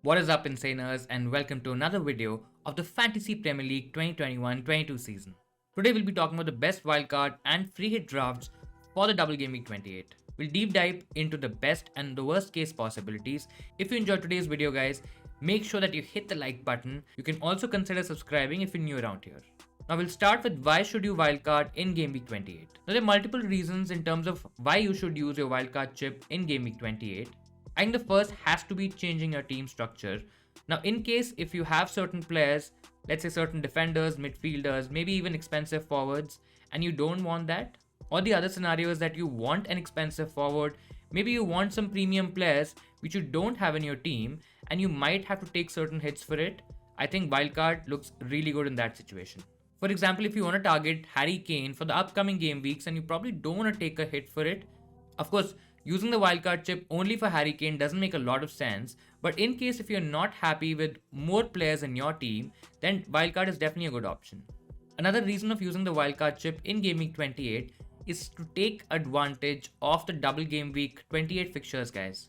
What is up, Insaners, and welcome to another video of the Fantasy Premier League 2021-22 season. Today we'll be talking about the best wildcard and free hit drafts for the double game week 28. We'll deep dive into the best and the worst case possibilities. If you enjoyed today's video, guys, make sure that you hit the like button. You can also consider subscribing if you're new around here. Now we'll start with why should you wildcard in game week 28. Now there are multiple reasons in terms of why you should use your wildcard chip in game week 28. I think the first has to be changing your team structure. Now, in case if you have certain players, let's say certain defenders, midfielders, maybe even expensive forwards, and you don't want that, or the other scenario is that you want an expensive forward, maybe you want some premium players which you don't have in your team, and you might have to take certain hits for it, I think wildcard looks really good in that situation. For example, if you want to target Harry Kane for the upcoming game weeks and you probably don't want to take a hit for it, of course, using the wildcard chip only for Harry Kane doesn't make a lot of sense, but in case if you're not happy with more players in your team, then wildcard is definitely a good option. Another reason of using the wildcard chip in Game Week 28 is to take advantage of the double Game Week 28 fixtures, guys.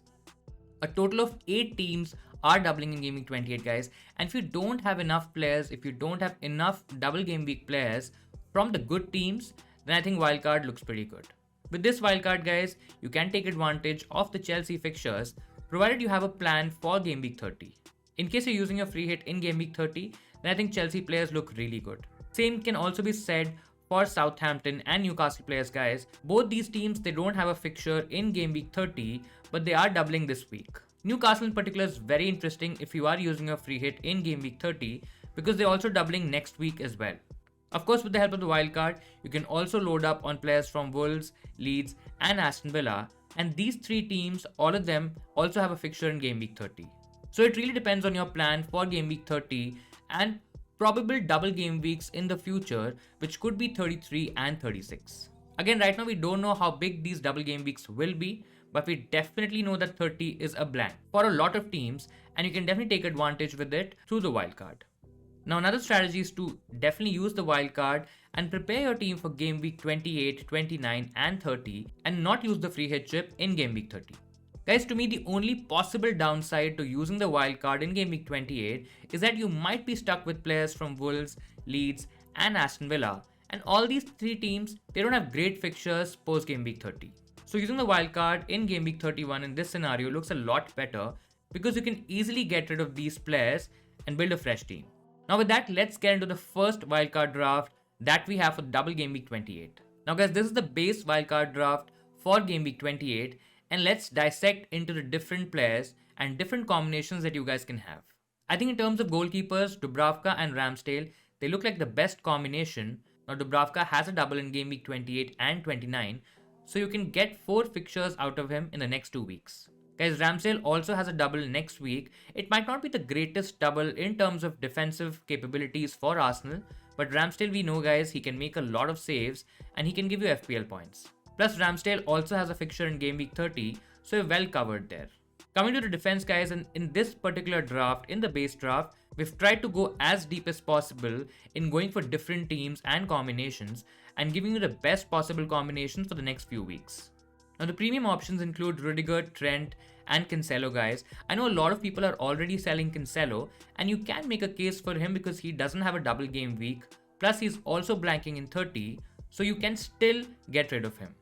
A total of 8 teams are doubling in Game Week 28, guys, and if you don't have enough players, if you don't have enough double Game Week players from the good teams, then I think wildcard looks pretty good. With this wildcard, guys, you can take advantage of the Chelsea fixtures provided you have a plan for Game Week 30. In case you're using a free hit in Game Week 30, then I think Chelsea players look really good. Same can also be said for Southampton and Newcastle players, guys. Both these teams, they don't have a fixture in Game Week 30, but they are doubling this week. Newcastle in particular is very interesting if you are using a free hit in Game Week 30 because they're also doubling next week as well. Of course, with the help of the wildcard, you can also load up on players from Wolves, Leeds and Aston Villa, and these 3 teams, all of them also have a fixture in Game Week 30. So it really depends on your plan for Game Week 30 and probable double game weeks in the future, which could be 33 and 36. Again, right now we don't know how big these double game weeks will be, but we definitely know that 30 is a blank for a lot of teams, and you can definitely take advantage with it through the wildcard. Now, another strategy is to definitely use the wildcard and prepare your team for game week 28, 29 and 30 and not use the free hit chip in game week 30. Guys, to me, the only possible downside to using the wildcard in game week 28 is that you might be stuck with players from Wolves, Leeds and Aston Villa, and all these 3 teams, they don't have great fixtures post game week 30. So using the wildcard in game week 31 in this scenario looks a lot better because you can easily get rid of these players and build a fresh team. Now with that, let's get into the first wildcard draft that we have for double game week 28. Now guys, this is the base wildcard draft for game week 28, and let's dissect into the different players and different combinations that you guys can have. I think in terms of goalkeepers, Dubravka and Ramsdale, they look like the best combination. Now Dubravka has a double in game week 28 and 29, so you can get 4 fixtures out of him in the next 2 weeks. Guys, Ramsdale also has a double next week. It might not be the greatest double in terms of defensive capabilities for Arsenal, but Ramsdale, we know, guys, he can make a lot of saves and he can give you FPL points. Plus, Ramsdale also has a fixture in game week 30, so you're well covered there. Coming to the defense, guys, and in this particular draft, in the base draft, we've tried to go as deep as possible in going for different teams and combinations and giving you the best possible combinations for the next few weeks. Now, the premium options include Rudiger, Trent, and Cancelo, guys. I know a lot of people are already selling Cancelo, and you can make a case for him because he doesn't have a double game week. Plus, he's also blanking in 30, so you can still get rid of him.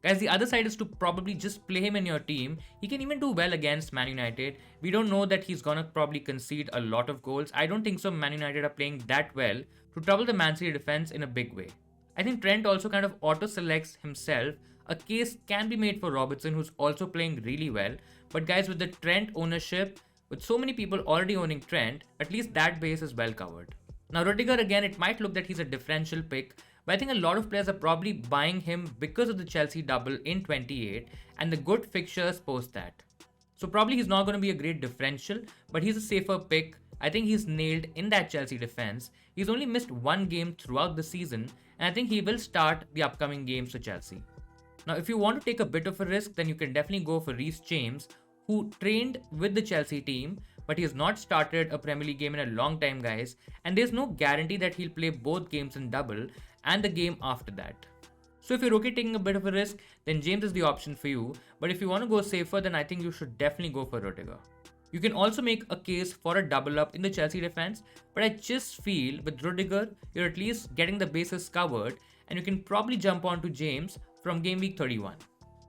Guys, the other side is to probably just play him in your team. He can even do well against Man United. We don't know that he's gonna probably concede a lot of goals. I don't think so Man United are playing that well to trouble the Man City defense in a big way. I think Trent also kind of auto-selects himself. A case can be made for Robertson, who's also playing really well. But guys, with the Trent ownership, with so many people already owning Trent, at least that base is well covered. Now Rudiger, again, it might look that he's a differential pick, but I think a lot of players are probably buying him because of the Chelsea double in 28 and the good fixtures post that. So probably he's not going to be a great differential, but he's a safer pick. I think he's nailed in that Chelsea defense. He's only missed 1 game throughout the season, and I think he will start the upcoming games for Chelsea. Now, if you want to take a bit of a risk, then you can definitely go for Reece James, who trained with the Chelsea team, but he has not started a Premier League game in a long time, guys, and there's no guarantee that he'll play both games in double and the game after that. So if you're okay taking a bit of a risk, then James is the option for you, but if you want to go safer, then I think you should definitely go for Rudiger. You can also make a case for a double up in the Chelsea defense, but I just feel with Rudiger, you're at least getting the bases covered and you can probably jump onto James from game week 31.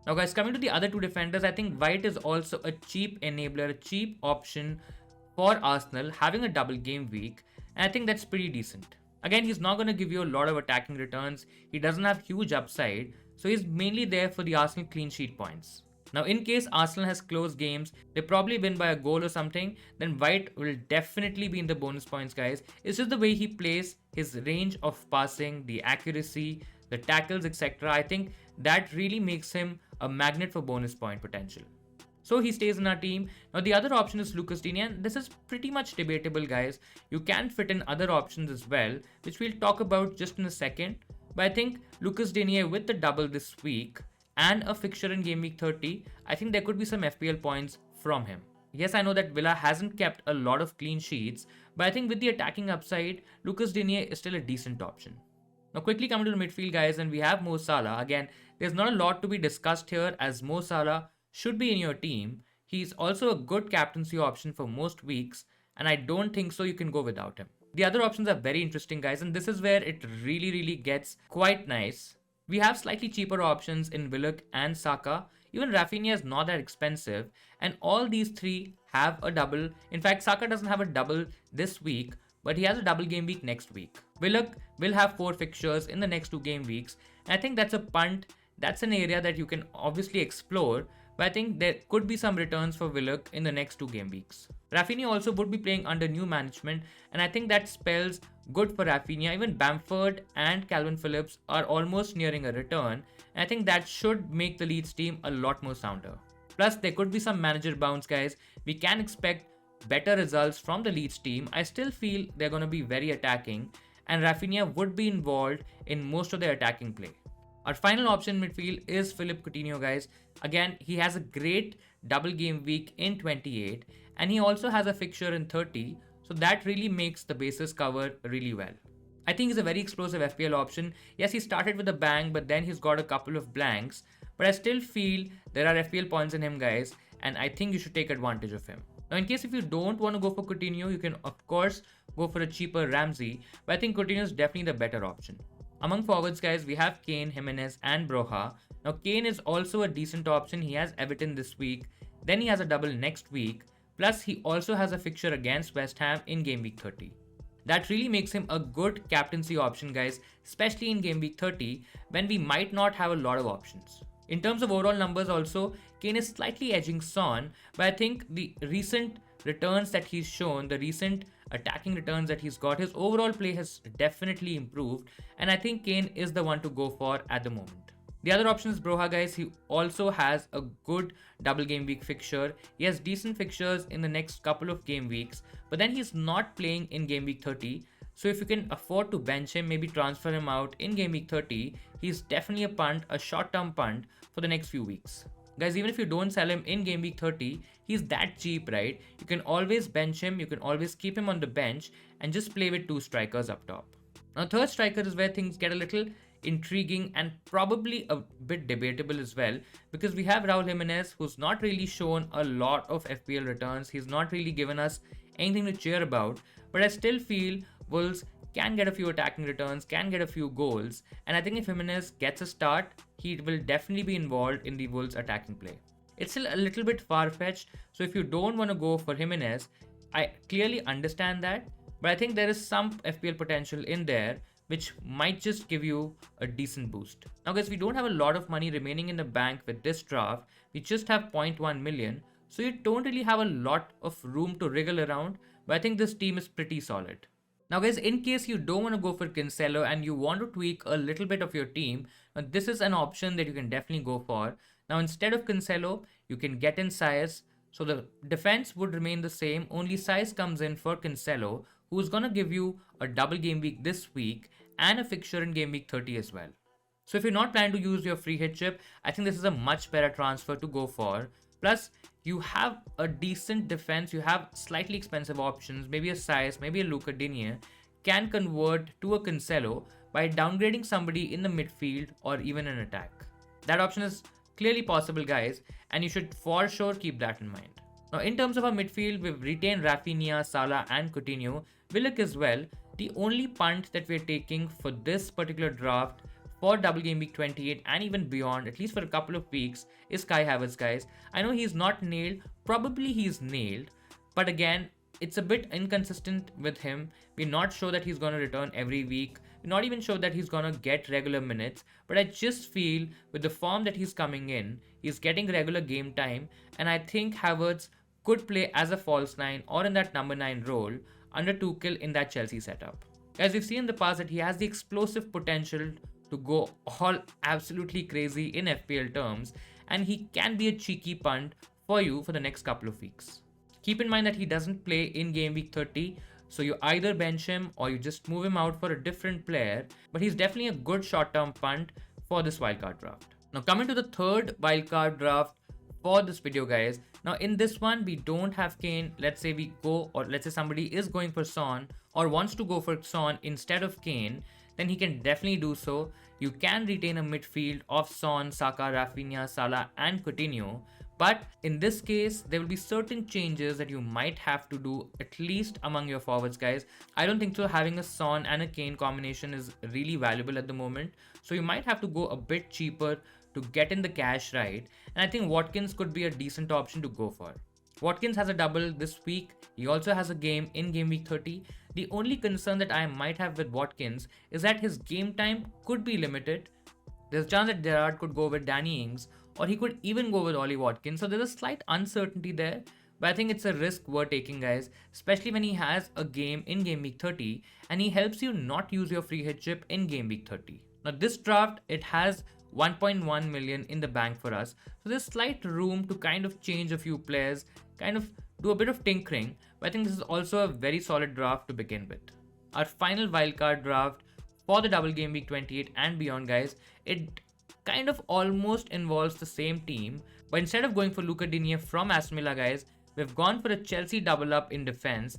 Now guys, coming to the other two defenders, I think White is also a cheap enabler, a cheap option for Arsenal having a double game week, and I think that's pretty decent. Again, he's not going to give you a lot of attacking returns, he doesn't have huge upside, so he's mainly there for the Arsenal clean sheet points. Now, in case Arsenal has close games, they probably win by a goal or something, then White will definitely be in the bonus points, guys. It's just the way he plays, his range of passing, the accuracy, the tackles, etc. I think that really makes him a magnet for bonus point potential. So he stays in our team. Now the other option is Lucas Digne, and this is pretty much debatable, guys. You can fit in other options as well, which we'll talk about just in a second. But I think Lucas Digne with the double this week and a fixture in game week 30, I think there could be some FPL points from him. Yes, I know that Villa hasn't kept a lot of clean sheets, but I think with the attacking upside, Lucas Digne is still a decent option. Now quickly coming to the midfield, guys, and we have Mo Salah. Again, there's not a lot to be discussed here as Mo Salah should be in your team. He's also a good captaincy option for most weeks, and I don't think so you can go without him. The other options are very interesting, guys, and this is where it really gets quite nice. We have slightly cheaper options in Willock and Saka. Even Rafinha is not that expensive, and all these three have a double. In fact, Saka doesn't have a double this week, but he has a double game week next week. Willock will have 4 fixtures in the next 2 game weeks, and I think that's a punt. That's an area that you can obviously explore, but I think there could be some returns for Willock in the next 2 game weeks. Rafinha also would be playing under new management, and I think that spells good for Rafinha. Even Bamford and Calvin Phillips are almost nearing a return, and I think that should make the Leeds team a lot more sounder. Plus, there could be some manager bounce, guys. We can expect better results from the Leeds team. I still feel they're going to be very attacking, and Rafinha would be involved in most of their attacking play. Our final option in midfield is Philippe Coutinho, guys. Again, he has a great double game week in 28, and he also has a fixture in 30, so that really makes the bases cover really well. I think he's a very explosive FPL option. Yes, he started with a bang, but then he's got a couple of blanks, but I still feel there are FPL points in him, guys, and I think you should take advantage of him. Now, in case if you don't want to go for Coutinho, you can of course go for a cheaper Ramsey, but I think Coutinho is definitely the better option. Among forwards, guys, we have Kane, Jimenez and Broja. Now Kane is also a decent option. He has Everton this week, then he has a double next week, plus he also has a fixture against West Ham in game week 30. That really makes him a good captaincy option, guys, especially in game week 30 when we might not have a lot of options. In terms of overall numbers also, Kane is slightly edging Son, but I think the recent returns that he's shown, the recent attacking returns that he's got, his overall play has definitely improved, and I think Kane is the one to go for at the moment. The other option is Broja, guys. He also has a good double game week fixture. He has decent fixtures in the next couple of game weeks, but then he's not playing in game week 30. So if you can afford to bench him, maybe transfer him out in game week 30, he's definitely a punt, a short-term punt for the next few weeks. Guys, even if you don't sell him in game week 30, he's that cheap, right? You can always bench him, you can always keep him on the bench and just play with 2 strikers up top. Now, third striker is where things get a little intriguing and probably a bit debatable as well, because we have Raul Jimenez, who's not really shown a lot of FPL returns. He's not really given us anything to cheer about, but I still feel Wolves can get a few attacking returns, can get a few goals, and I think if Jimenez gets a start, he will definitely be involved in the Wolves attacking play. It's still a little bit far-fetched, so if you don't want to go for Jimenez, I clearly understand that, but I think there is some FPL potential in there which might just give you a decent boost. Now guys, we don't have a lot of money remaining in the bank with this draft. We just have 0.1 million, so you don't really have a lot of room to wriggle around, but I think this team is pretty solid. Now guys, in case you don't want to go for Cancelo and you want to tweak a little bit of your team, this is an option that you can definitely go for. Now instead of Cancelo, you can get in Saez. So the defense would remain the same, only Saez comes in for Cancelo, who's going to give you a double game week this week and a fixture in game week 30 as well. So if you're not planning to use your free hit chip, I think this is a much better transfer to go for. Plus, you have a decent defense, you have slightly expensive options, maybe a Saez, maybe a Lucas Digne, can convert to a Cancelo by downgrading somebody in the midfield or even an attack. That option is clearly possible, guys, and you should for sure keep that in mind. Now, in terms of our midfield, we've retained Rafinha, Salah, and Coutinho. Willock as well. The only punt that we're taking for this particular draft for double game week 28 and even beyond, at least for a couple of weeks, is Kai Havertz, guys. I know he's not nailed. Probably he's nailed. But again, it's a bit inconsistent with him. We're not sure that he's going to return every week. We're not even sure that he's going to get regular minutes. But I just feel with the form that he's coming in, he's getting regular game time. And I think Havertz could play as a false nine or in that number 9 role under Tuchel in that Chelsea setup. As we've seen in the past that he has the explosive potential to go all absolutely crazy in FPL terms, and he can be a cheeky punt for you for the next couple of weeks. Keep in mind that he doesn't play in game week 30, so you either bench him or you just move him out for a different player, but he's definitely a good short-term punt for this wildcard draft. Now coming to the third wildcard draft for this video, guys. Now in this one, we don't have Kane. Let's say we go, or let's say somebody is going for Son or wants to go for Son instead of Kane, then he can definitely do so. You can retain a midfield of Son, Saka, Rafinha, Salah and Coutinho. But in this case, there will be certain changes that you might have to do at least among your forwards, guys. I don't think so having a Son and a Kane combination is really valuable at the moment. So you might have to go a bit cheaper to get in the cash right. And I think Watkins could be a decent option to go for. Watkins has a double this week. He also has a game in game week 30. The only concern that I might have with Watkins is that his game time could be limited. There's a chance that Gerrard could go with Danny Ings, or he could even go with Ollie Watkins. So there's a slight uncertainty there. But I think it's a risk worth taking, guys, especially when he has a game in game week 30 and he helps you not use your free hit chip in game week 30. Now this draft, it has 1.1 million in the bank for us. So there's slight room to kind of change a few players, kind of do a bit of tinkering. But I think this is also a very solid draft to begin with. Our final wildcard draft for the double game week 28 and beyond, guys, it kind of almost involves the same team. But instead of going for Luca Digne from Aston Villa, guys, we've gone for a Chelsea double up in defense.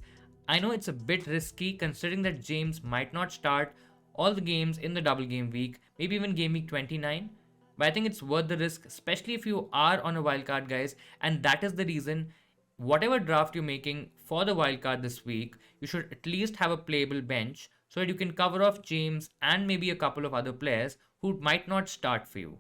I know it's a bit risky considering that James might not start all the games in the double game week, maybe even game week 29. But I think it's worth the risk, especially if you are on a wildcard, guys. And that is the reason, whatever draft you're making for the wildcard this week, you should at least have a playable bench so that you can cover off James and maybe a couple of other players who might not start for you.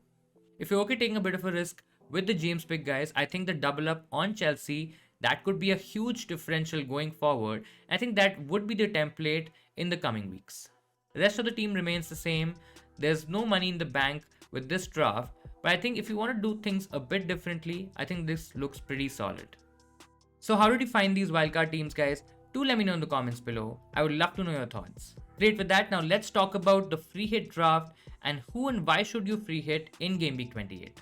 If you're okay taking a bit of a risk with the James pick, guys, I think the double up on Chelsea, that could be a huge differential going forward. I think that would be the template in the coming weeks. The rest of the team remains the same. There's no money in the bank with this draft, but I think if you want to do things a bit differently, I think this looks pretty solid. So how did you find these wildcard teams, guys? Do let me know in the comments below. I would love to know your thoughts. Great, with that, now let's talk about the free hit draft and who and why should you free hit in game week 28.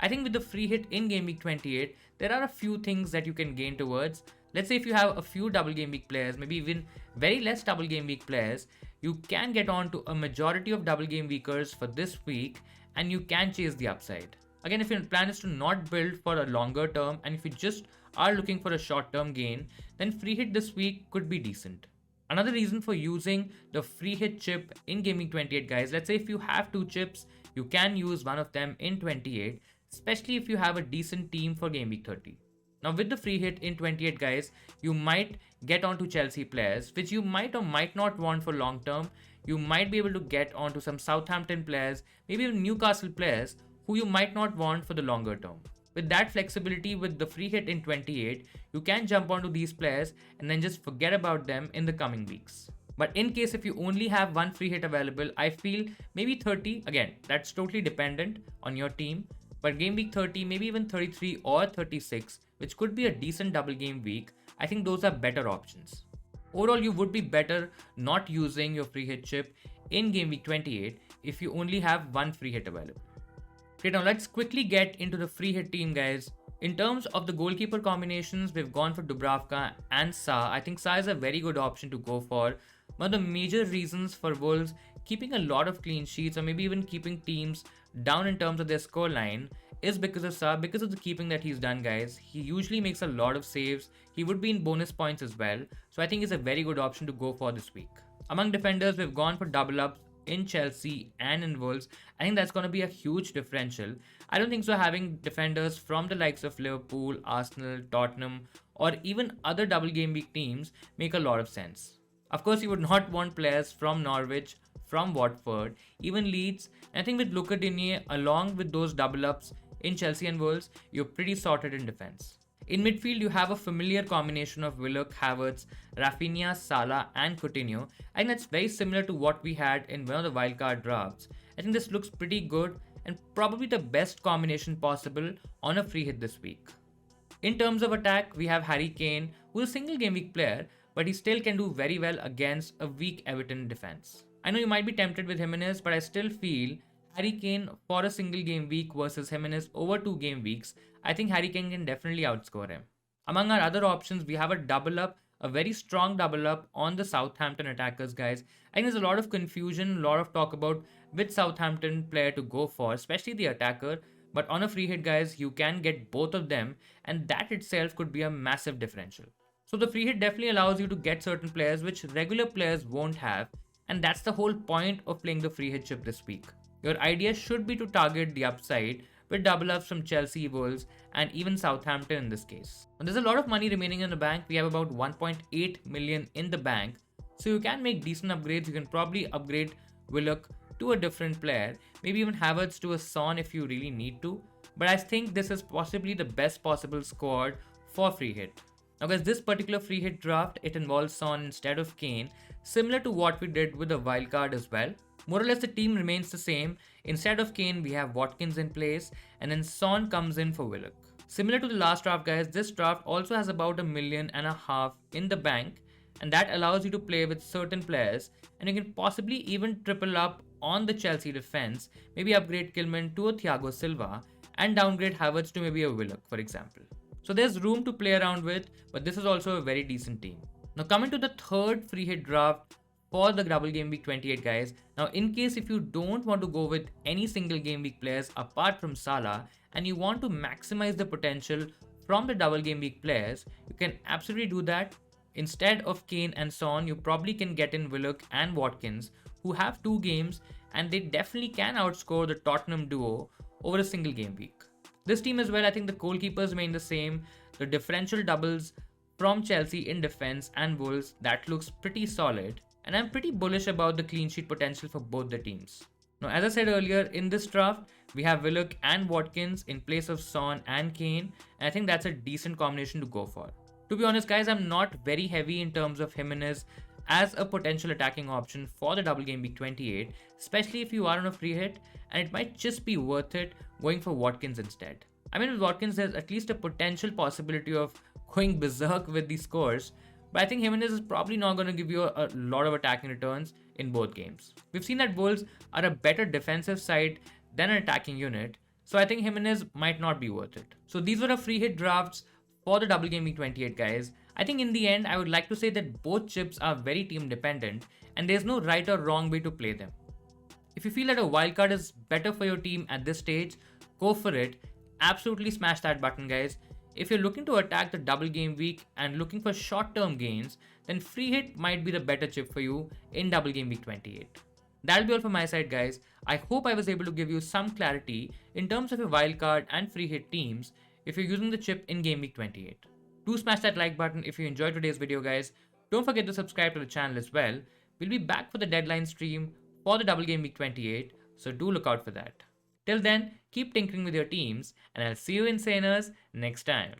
I think with the free hit in game week 28, there are a few things that you can gain towards. Let's say if you have a few double game week players, maybe even very less double game week players, you can get on to a majority of double game weekers for this week and you can chase the upside. Again, if your plan is to not build for a longer term and if you just are looking for a short term gain, then free hit this week could be decent. Another reason for using the free hit chip in gaming 28, guys, let's say if you have 2 chips, you can use one of them in 28, especially if you have a decent team for game week 30. Now with the free hit in 28, guys, you might get onto Chelsea players, which you might or might not want for long term. You might be able to get onto some Southampton players, maybe even Newcastle players who you might not want for the longer term. With that flexibility with the free hit in 28, you can jump onto these players and then just forget about them in the coming weeks. But in case if you only have one free hit available, I feel maybe 30, again, that's totally dependent on your team. But game week 30, maybe even 33 or 36, which could be a decent double game week, I think those are better options. Overall, you would be better not using your free hit chip in game week 28 if you only have one free hit available. Okay, now let's quickly get into the free hit team, guys. In terms of the goalkeeper combinations, we've gone for Dubravka and Sa. I think Sa is a very good option to go for. One of the major reasons for Wolves keeping a lot of clean sheets or maybe even keeping teams down in terms of their scoreline is because of Sa, because of the keeping that he's done, guys. He usually makes a lot of saves. He would be in bonus points as well. So I think it's a very good option to go for this week. Among defenders, we've gone for double ups in Chelsea and in Wolves, I think that's going to be a huge differential. I don't think so having defenders from the likes of Liverpool, Arsenal, Tottenham, or even other double game week teams make a lot of sense. Of course, you would not want players from Norwich, from Watford, even Leeds. And I think with Luca Digne along with those double ups in Chelsea and Wolves, you're pretty sorted in defense. In midfield, you have a familiar combination of Willock, Havertz, Rafinha, Salah, and Coutinho. I think that's very similar to what we had in one of the wildcard drafts. I think this looks pretty good and probably the best combination possible on a free hit this week. In terms of attack, we have Harry Kane, who's a single game week player, but he still can do very well against a weak Everton defense. I know you might be tempted with Jimenez, but I still feel Harry Kane for a single game week versus Jimenez over 2 game weeks, I think Harry Kane can definitely outscore him. Among our other options, we have a double up, a very strong double up on the Southampton attackers, guys. I think there's a lot of confusion, a lot of talk about which Southampton player to go for, especially the attacker. But on a free hit, guys, you can get both of them, and that itself could be a massive differential. So the free hit definitely allows you to get certain players which regular players won't have, and that's the whole point of playing the free hit chip this week. Your idea should be to target the upside with double ups from Chelsea, Wolves, and even Southampton in this case. And there's a lot of money remaining in the bank. We have about 1.8 million in the bank, so you can make decent upgrades. You can probably upgrade Willock to a different player, maybe even Havertz to a Son if you really need to. But I think this is possibly the best possible squad for free hit. Now guys, this particular free hit draft, it involves Son instead of Kane, similar to what we did with the wildcard as well. More or less the team remains the same. Instead of Kane, we have Watkins in place, and then Son comes in for Willock. Similar to the last draft, guys, this draft also has about $1.5 million in the bank, and that allows you to play with certain players, and you can possibly even triple up on the Chelsea defense, maybe upgrade Kilman to a Thiago Silva, and downgrade Havertz to maybe a Willock, for example. So there's room to play around with, but this is also a very decent team. Now coming to the third free hit draft for the double game week 28, guys. Now in case if you don't want to go with any single game week players apart from Salah, and you want to maximize the potential from the double game week players, you can absolutely do that. Instead of Kane and Son, you probably can get in Willock and Watkins, who have 2 games, and they definitely can outscore the Tottenham duo over a single game week. This team as well, I think the goalkeepers remain the same. The differential doubles from Chelsea in defense and Wolves, that looks pretty solid. And I'm pretty bullish about the clean sheet potential for both the teams. Now, as I said earlier, in this draft, we have Willock and Watkins in place of Son and Kane, and I think that's a decent combination to go for. To be honest, guys, I'm not very heavy in terms of Jimenez as a potential attacking option for the double game week 28, especially if you are on a free hit, and it might just be worth it going for Watkins instead. I mean, with Watkins, there's at least a potential possibility of going berserk with these scores, but I think Jimenez is probably not going to give you a lot of attacking returns in both games. We've seen that Wolves are a better defensive side than an attacking unit, so I think Jimenez might not be worth it. So these were the free hit drafts for the double game week 28, guys. I think in the end, I would like to say that both chips are very team dependent, and there's no right or wrong way to play them. If you feel that a wildcard is better for your team at this stage, go for it. Absolutely smash that button, guys. If you're looking to attack the double game week and looking for short-term gains, then free hit might be the better chip for you in double game week 28. That'll be all from my side, guys. I hope I was able to give you some clarity in terms of your wildcard and free hit teams if you're using the chip in game week 28. Do smash that like button if you enjoyed today's video, guys. Don't forget to subscribe to the channel as well. We'll be back for the deadline stream for the double game week 28, so do look out for that. Till then, keep tinkering with your teams, and I'll see you Insaners next time.